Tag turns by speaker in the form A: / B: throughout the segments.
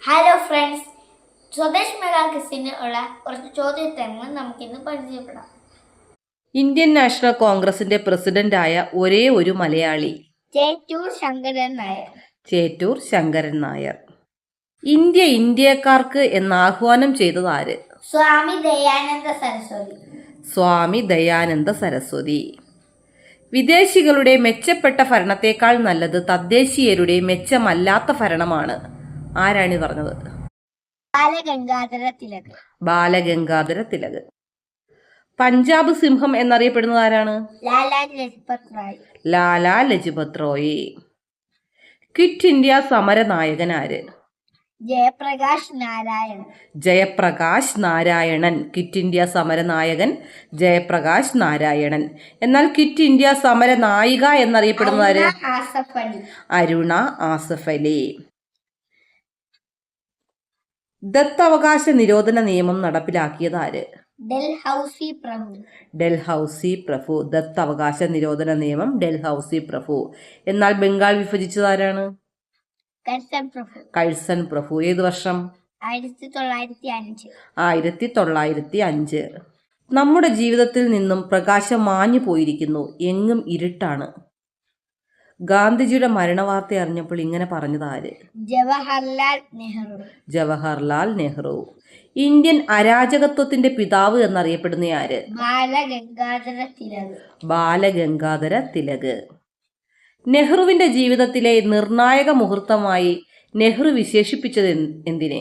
A: Hello friends, Swadesh mega ക്വിസിന് ഉള്ള കുറച്ച് ചോദ്യോത്തരങ്ങൾ നമുക്കിന്ന് പരിചയപ്പെടാം.
B: ഇന്ത്യൻ നാഷണൽ കോൺഗ്രസിന്റെ പ്രസിഡന്റായ ഒരേ ഒരു മലയാളി
A: ചേറ്റൂർ ശങ്കരൻ നായർ.
B: ചേറ്റൂർ ശങ്കരൻ നായർ. ഇന്ത്യക്കാർക്ക് എന്ന് ആഹ്വാനം ചെയ്തത് ആര്?
A: സ്വാമി ദയാനന്ദ സരസ്വതി.
B: സ്വാമി ദയാനന്ദ സരസ്വതി. വിദേശികളുടെ മെച്ചപ്പെട്ട ഭരണത്തേക്കാൾ നല്ലത് തദ്ദേശീയരുടെ മെച്ചമല്ലാത്ത ഭരണമാണ്. ആരാണ് പറഞ്ഞത്?
A: ബാലഗംഗാധര തിലക്.
B: ബാലഗംഗാധര തിലക്. പഞ്ചാബ് സിംഹം എന്നറിയപ്പെടുന്നത് ആരാണ്?
A: ലാലാ ലജ്പത് റായ്.
B: ലാലാ ലജ്പത് റോയ്. ക്വിറ്റ് ഇന്ത്യ സമര നായകൻ ആര്?
A: ജയപ്രകാശ് നാരായൺ.
B: ജയപ്രകാശ് നാരായണൻ. ക്വിറ്റ് ഇന്ത്യ സമര നായകൻ ജയപ്രകാശ് നാരായണൻ. എന്നാൽ ക്വിറ്റ് ഇന്ത്യ സമര നായിക എന്നറിയപ്പെടുന്നത് ആര്?
A: ആസഫ് അലി.
B: അരുണ ആസഫ് അലി. ദത്തവകാശ നിരോധന നിയമം നടപ്പിലാക്കിയത് ആര്?
A: ഡൽഹൌസി പ്രഭു.
B: ഡൽഹൌസി പ്രഭു. ദത്തവകാശ നിരോധന നിയമം ഡൽഹൌസി പ്രഭു. എന്നാൽ ബംഗാൾ വിഭജിച്ചത് ആരാണ്?
A: കഴ്സൺ പ്രഭു.
B: കഴ്സൺ പ്രഭു. ഏത് വർഷം?
A: 1905.
B: 1905. നമ്മുടെ ജീവിതത്തിൽ നിന്നും പ്രകാശം മാഞ്ഞു പോയിരിക്കുന്നു, എങ്ങും ഇരുട്ടാണ്. ഗാന്ധിജിയുടെ മരണവാർത്ത അറിഞ്ഞപ്പോൾ ഇങ്ങനെ പറഞ്ഞത് ആര്?
A: ജവഹർലാൽ നെഹ്റു.
B: ജവഹർലാൽ നെഹ്റു. ഇന്ത്യൻ അരാജകത്വത്തിന്റെ പിതാവ് എന്നറിയപ്പെടുന്ന ആര്?
A: ബാലഗംഗാധര തിലക്.
B: ബാലഗംഗാധര തിലക്. നെഹ്റുവിന്റെ ജീവിതത്തിലെ നിർണായക മുഹൂർത്തമായി നെഹ്റു വിശേഷിപ്പിച്ചത് എന്തിനെ?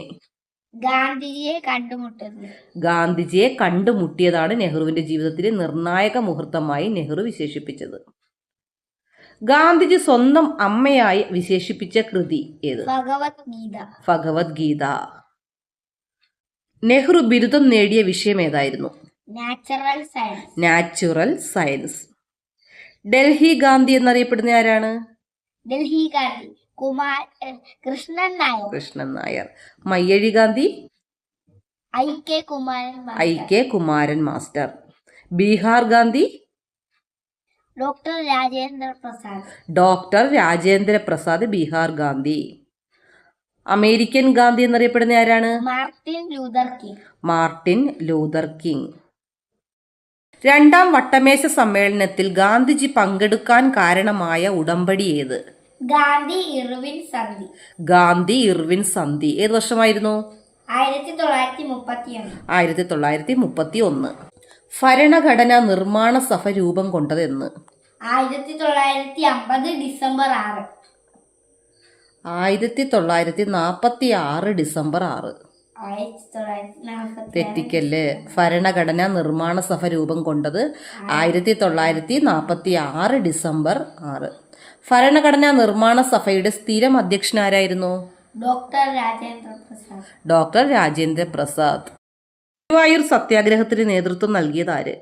A: ഗാന്ധിജിയെ കണ്ടുമുട്ടുന്നത്.
B: ഗാന്ധിജിയെ കണ്ടുമുട്ടിയതാണ് നെഹ്റുവിന്റെ ജീവിതത്തിലെ നിർണായക മുഹൂർത്തമായി നെഹ്റു വിശേഷിപ്പിച്ചത്. ഗാന്ധിജി സ്വന്തം അമ്മയായി വിശേഷിപ്പിച്ച കൃതി ഏത്?
A: ഭഗവത്ഗീത.
B: ഭഗവത്ഗീത. നെഹ്റു ബിരുദം നേടിയ വിഷയം ഏതായിരുന്നു?
A: Natural science.
B: Natural science. Delhi Gandhi എന്നറിയപ്പെടുന്ന ആരാണ്?
A: Delhi Gandhi Krishnan Nair.
B: Krishnan Nair. Mayyazhi Gandhi?
A: I K.
B: Kumaran master. Bihar Gandhi?
A: Doctor Rajendra Prasad.
B: Doctor Rajendra Prasad Bihar Gandhi. American Gandhi എന്നറിയപ്പെടുന്ന ആരാണ്?
A: Martin Luther King.
B: Martin Luther King. രണ്ടാം വട്ടമേശ സമ്മേളനത്തിൽ ഗാന്ധിജി പങ്കെടുക്കാൻ കാരണമായ ഉടമ്പടി ഏത്?
A: ഗാന്ധി ഇർവിൻ സന്ധി.
B: ഗാന്ധി ഇർവിൻ സന്ധി. ഏത് വർഷമായിരുന്നു?
A: 1931.
B: 1931. ഭരണഘടനാ നിർമ്മാണ സഭ രൂപം കൊണ്ടത് എന്ന്?
A: 1950 ഡിസംബർ 6.
B: 1946 ഡിസംബർ 6. തെറ്റിക്കല്ല്. ഭരണഘടനാ നിർമ്മാണ സഭ രൂപം കൊണ്ടത് 1946 ഡിസംബർ 6. ഭരണഘടനാ നിർമ്മാണ സഭയുടെ സ്ഥിരം അധ്യക്ഷനാരായിരുന്നു? ഡോക്ടർ രാജേന്ദ്ര പ്രസാദ്. ഗുരുവായൂർ സത്യാഗ്രഹത്തിന് നേതൃത്വം നൽകിയത് ആര്?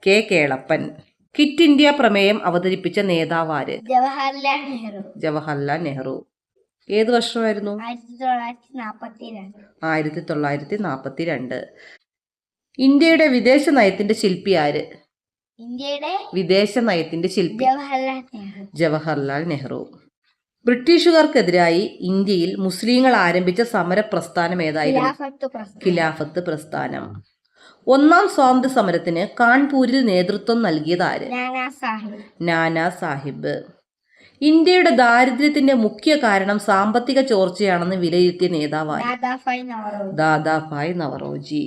B: കെ കേളപ്പൻ. ക്വിറ്റ് ഇന്ത്യ പ്രമേയം അവതരിപ്പിച്ച നേതാവ് ആര്? ജവഹർലാൽ നെഹ്റു. ഏത് വർഷമായിരുന്നു? 1942. ഇന്ത്യയുടെ വിദേശ നയത്തിന്റെ ശില്പി ആര്? വിദേശ നയത്തിന്റെ ശില്പി ജവഹർലാൽ നെഹ്റു. ബ്രിട്ടീഷുകാർക്കെതിരായി ഇന്ത്യയിൽ മുസ്ലിങ്ങൾ ആരംഭിച്ച സമര പ്രസ്ഥാനം ഏതായിരുന്നു? ഖിലാഫത്ത് പ്രസ്ഥാനം. ഒന്നാം സ്വാതന്ത്ര്യ സമരത്തിന് കാൺപൂരിൽ നേതൃത്വം നൽകിയത് ആര്? നാനാ സാഹിബ്. ഇന്ത്യയുടെ ദാരിദ്ര്യത്തിന്റെ മുഖ്യ കാരണം സാമ്പത്തിക ചോർച്ചയാണെന്ന് വിലയിരുത്തിയ നേതാവ് ദാദാഭായ് നവറോജി.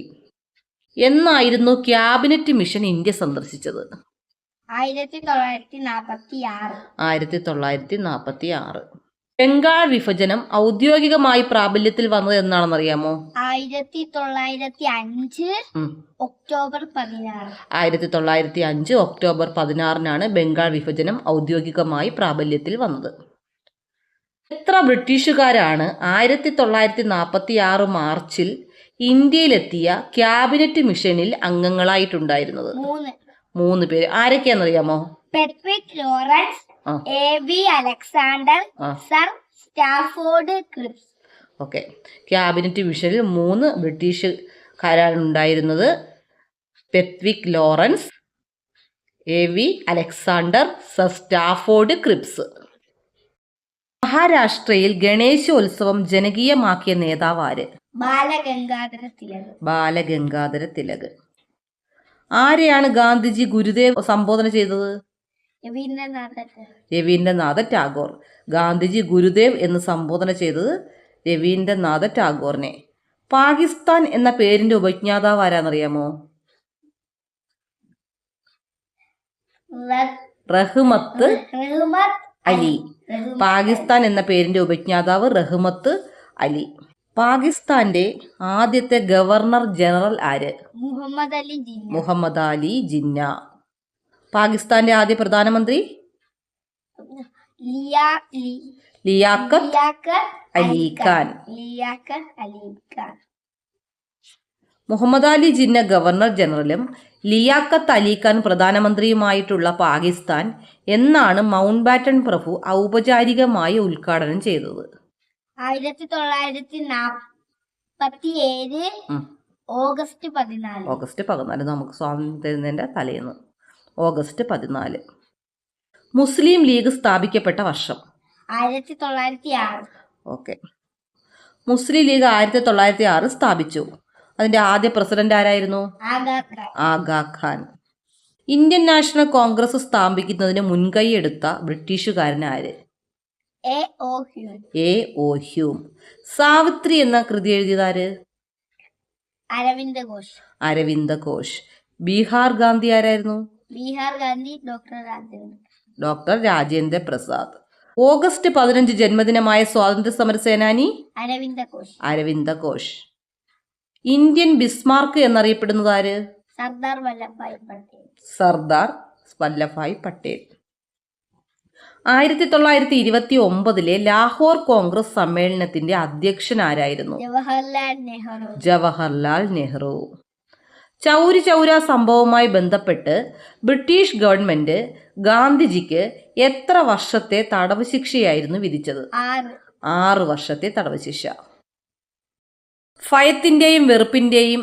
B: എന്നായിരുന്നു ക്യാബിനറ്റ് മിഷൻ ഇന്ത്യ സന്ദർശിച്ചത്? 1946. ബംഗാൾ വിഭജനം ഔദ്യോഗികമായി പ്രാബല്യത്തിൽ വന്നത് എന്നാണെന്നറിയാമോ?
A: 1905 ഒക്ടോബർ 16.
B: 1905 ഒക്ടോബർ 16 ബംഗാൾ വിഭജനം ഔദ്യോഗികമായി പ്രാബല്യത്തിൽ വന്നത്. എത്ര ബ്രിട്ടീഷുകാരാണ് 1946 മാർച്ചിൽ ഇന്ത്യയിലെത്തിയ ക്യാബിനറ്റ് മിഷനിൽ അംഗങ്ങളായിട്ടുണ്ടായിരുന്നത്? 3 പേര്. ആരൊക്കെയാണെന്നറിയാമോ?
A: Patrick Lawrence, A V. Alexander, sir Stafford Cripps.
B: Okay. Cabinet മിഷനിൽ 3 ബ്രിട്ടീഷുകാരാണ് ഉണ്ടായിരുന്നത്. Patrick Lawrence, A V. Alexander, sir Stafford Cripps. മഹാരാഷ്ട്രയിൽ ഗണേശോത്സവം ജനകീയമാക്കിയ നേതാവ് ആര്?
A: ബാലഗംഗാധര തിലക്.
B: ബാലഗംഗാധര തിലക്. ആരെയാണ് ഗാന്ധിജി ഗുരുദേവ് സംബോധന ചെയ്തത്? രവീന്ദ്രനാഥ ടാഗോർ. ഗാന്ധിജി ഗുരുദേവ് എന്ന് സംബോധന ചെയ്തത് രവീന്ദ്രനാഥ ടാഗോറിനെ. പാകിസ്ഥാൻ എന്ന പേരിന്റെ ഉപജ്ഞാതാവ് ആരാന്നറിയാമോ? റഹ്മത്ത് അലി. പാകിസ്ഥാൻ എന്ന പേരിന്റെ ഉപജ്ഞാതാവ് റഹ്മത്ത് അലി. പാകിസ്ഥാന്റെ ആദ്യത്തെ ഗവർണർ ജനറൽ ആര്? മുഹമ്മദ് അലി ജിന്ന. പാകിസ്ഥാന്റെ ആദ്യ പ്രധാനമന്ത്രി ലിയാഖത്ത് അലി ഖാൻ. മുഹമ്മദ് അലി ജിന്ന ഗവർണർ ജനറലും ലിയാഖത്ത് അലി ഖാൻ പ്രധാനമന്ത്രിയുമായിട്ടുള്ള പാകിസ്ഥാൻ എന്നാണ് മൗണ്ട് ബാറ്റൺ പ്രഭു ഔപചാരികമായി ഉദ്ഘാടനം ചെയ്തത്?
A: 1947 ഓഗസ്റ്റ് 14.
B: ഓഗസ്റ്റ് 14, നമുക്ക് സ്വാതന്ത്ര്യദിനത്തിന്റെ തലേന്ന്. ഓഗസ്റ്റ് 14. മുസ്ലിം ലീഗ് സ്ഥാപിക്കപ്പെട്ട വർഷം?
A: 1906.
B: ഓക്കെ. മുസ്ലിം ലീഗ് 1906 സ്ഥാപിച്ചു. അതിന്റെ ആദ്യ പ്രസിഡന്റ് ആരായിരുന്നു? ആഗാ ഖാൻ. ഇന്ത്യൻ നാഷണൽ കോൺഗ്രസ് സ്ഥാപിക്കുന്നതിന് മുൻകൈ എടുത്ത ബ്രിട്ടീഷുകാരൻ ആര്? A O Hume. സാവിത്രി എന്ന കൃതി എഴുതിയതാര്? അരവിന്ദ ഘോഷ്. ബീഹാർ ഗാന്ധി ആരായിരുന്നു? ഡോക്ടർ രാജേന്ദ്ര പ്രസാദ്. ഓഗസ്റ്റ് 15 ജന്മദിനമായ സ്വാതന്ത്ര്യ സമര സേനാനി? അരവിന്ദ ഘോഷ്. ഇന്ത്യൻ ബിസ്മാർക്ക് എന്നറിയപ്പെടുന്നത് ആര്? സർദാർ വല്ലഭായ് പട്ടേൽ. 1929 ലാഹോർ കോൺഗ്രസ് സമ്മേളനത്തിന്റെ അധ്യക്ഷൻ ആരായിരുന്നു? ജവഹർലാൽ നെഹ്റു. ചൗരി ചൗര സംഭവവുമായി ബന്ധപ്പെട്ട് ബ്രിട്ടീഷ് ഗവൺമെന്റ് ഗാന്ധിജിക്ക് എത്ര വർഷത്തെ തടവ് ശിക്ഷയായിരുന്നു വിധിച്ചത്? 6 വർഷത്തെ തടവ് ശിക്ഷ. ഭയത്തിന്റെയും വെറുപ്പിന്റെയും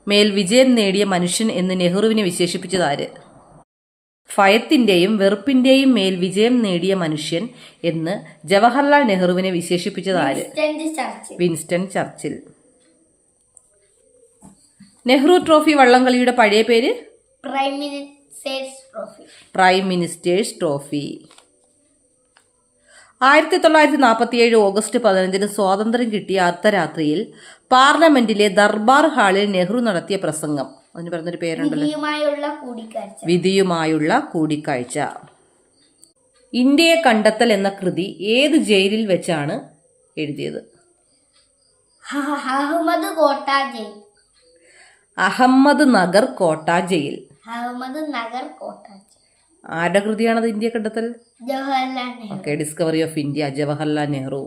B: മേൽ വിജയം നേടിയ മനുഷ്യൻ എന്ന് നെഹ്റുവിനെ വിശേഷിപ്പിച്ചത് ആര്? ഭയത്തിന്റെയും വെറുപ്പിന്റെയും മേൽ വിജയം നേടിയ മനുഷ്യൻ എന്ന് ജവഹർലാൽ നെഹ്റുവിനെ വിശേഷിപ്പിച്ചത് ആര്? Winston Churchill. നെഹ്റു ട്രോഫി വള്ളംകളിയുടെ പഴയ പേര്? Prime ministers trophy. 1947 ഓഗസ്റ്റ് 15 സ്വാതന്ത്ര്യം കിട്ടിയ അർദ്ധരാത്രിയിൽ പാർലമെന്റിലെ ദർബാർ ഹാളിൽ നെഹ്റു നടത്തിയ പ്രസംഗം, അതിന് പറഞ്ഞൊരു പേരുണ്ടല്ലോ, വിധിയുമായുള്ള കൂടിക്കാഴ്ച. ഇന്ത്യയെ കണ്ടെത്തൽ എന്ന കൃതി ഏത് ജയിലിൽ വെച്ചാണ് എഴുതിയത്? അഹമ്മദ് നഗർ കോട്ട ജയിൽ. ആരുടെ കൃതിയാണത്? ഇന്ത്യയെ കണ്ടെത്തൽ? Okay. Discovery of India, Jawaharlal Nehru.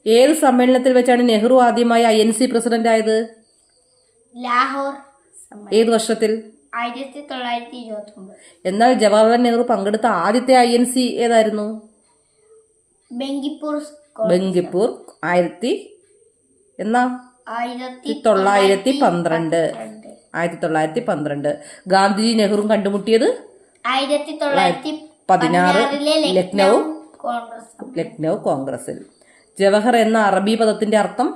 B: ഏത് സമ്മേളനത്തിൽ വെച്ചാണ് നെഹ്റു ആദ്യമായി INC പ്രസിഡന്റ് ആയത്?
A: ലാഹോർ.
B: ഏത് വർഷത്തിൽ?
A: 1929.
B: എന്നാൽ ജവഹർലാൽ നെഹ്റു പങ്കെടുത്ത ആദ്യത്തെ INC ഏതായിരുന്നു?
A: ബങ്കിപ്പൂർ.
B: 1912. ഗാന്ധിജി നെഹ്റു കണ്ടുമുട്ടിയത് 1916 ലക്നൗ കോൺഗ്രസിൽ. ജവഹർ എന്ന അറബി പദത്തിന്റെ അർത്ഥം?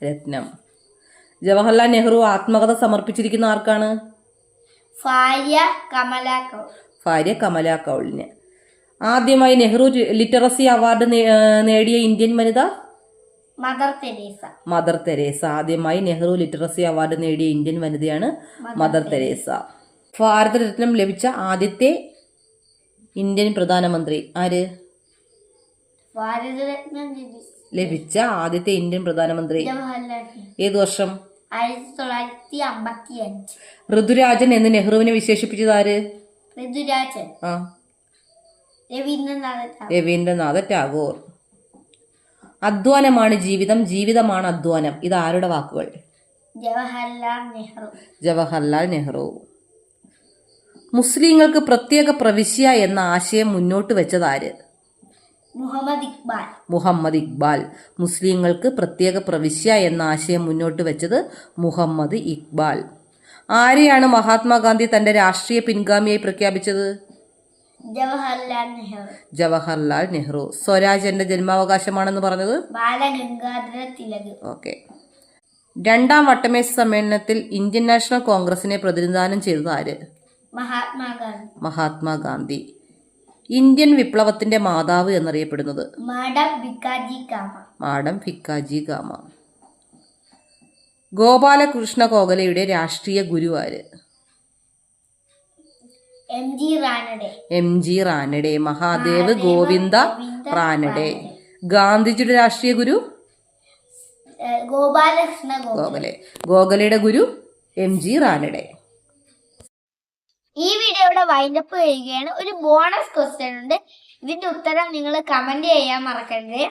B: രത്നം. ജവഹർലാൽ നെഹ്റു ആത്മകഥ സമർപ്പിച്ചിരിക്കുന്ന ആർക്കാണ്? ഭാര്യ കമല കൗളിന്. ആദ്യമായി നെഹ്റു ലിറ്ററസി അവാർഡ് നേടിയ ഇന്ത്യൻ വനിത? Mother Teresa. ആദ്യമായി നെഹ്റു ലിറ്ററസി അവാർഡ് നേടിയ ഇന്ത്യൻ വനിതയാണ് മദർ തെരേസ. ഭാരതരത്നം ലഭിച്ച ആദ്യത്തെ ഇന്ത്യൻ പ്രധാനമന്ത്രി ആര്? ലഭിച്ച ആദ്യത്തെ ഇന്ത്യൻ പ്രധാനമന്ത്രി ഏത് വർഷം?
A: 1955.
B: ഋതുരാജൻ എന്ന് നെഹ്റുവിനെ വിശേഷിപ്പിച്ചത് ആര്? രവീന്ദ്രനാഥ ടാഗോർ. അധ്വാനമാണ് ജീവിതം, ജീവിതമാണ് അധ്വാനം. ഇത് ആരുടെ വാക്കുകൾ? ജവഹർലാൽ നെഹ്റു. മുസ്ലിങ്ങൾക്ക് പ്രത്യേക പ്രവിശ്യ എന്ന ആശയം മുന്നോട്ട് വെച്ചത് ആര്? മുഹമ്മദ് ഇക്ബാൽ. മുസ്ലിങ്ങൾക്ക് പ്രത്യേക പ്രവിശ്യ എന്ന ആശയം മുന്നോട്ട് വെച്ചത് മുഹമ്മദ് ഇക്ബാൽ. ആരെയാണ് മഹാത്മാഗാന്ധി തന്റെ രാഷ്ട്രീയ പിൻഗാമിയായി പ്രഖ്യാപിച്ചത്?
A: ജവഹർലാൽ നെഹ്റു.
B: ജവഹർലാൽ നെഹ്റു. സ്വരാജ് എന്റെ ജന്മാവകാശമാണെന്ന് പറഞ്ഞത്?
A: ബാലഗംഗാധര തിലക്.
B: ഓക്കെ. രണ്ടാം വട്ടമേശ സമ്മേളനത്തിൽ ഇന്ത്യൻ നാഷണൽ കോൺഗ്രസിനെ പ്രതിനിധാനം ചെയ്തത് ആര്?
A: മഹാത്മാഗാന്ധി.
B: മഹാത്മാഗാന്ധി. ഇന്ത്യൻ വിപ്ലവത്തിന്റെ മാതാവ് എന്നറിയപ്പെടുന്നത്?
A: മാഡം ഭിക്കാജി കാമ.
B: മാഡം ഭിക്കാജി കാമ. ഗോപാലകൃഷ്ണ ഗോഖലെയുടെ രാഷ്ട്രീയ ഗുരു ആര്?
A: MG റാനഡെ.
B: MG റാനഡെ. മഹാദേവ് ഗോവിന്ദ റാനഡെ. ഗാന്ധിജിയുടെ രാഷ്ട്രീയ ഗുരു?
A: ഗോപാലകൃഷ്ണ
B: ഗോഖലെ. ഗോഖലെയുടെ ഗുരു MG റാനഡെ.
A: ഈ വീഡിയോയുടെ വൈൻഡപ്പ് ചെയ്യുകയാണ്. ഒരു ബോണസ് ക്വസ്റ്റ്യൻ ഉണ്ട്. ഇതിന്റെ ഉത്തരം നിങ്ങൾ കമന്റ് ചെയ്യാൻ മറക്കരുത്.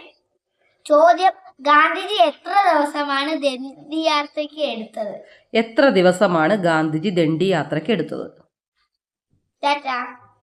A: ചോദ്യം: ഗാന്ധിജി എത്ര ദിവസമാണ് ദണ്ഡി യാത്രയ്ക്ക് എടുത്തത്?
B: എത്ര ദിവസമാണ് ഗാന്ധിജി ദണ്ഡി യാത്രയ്ക്ക് എടുത്തത്?
A: ടാറ്റാ.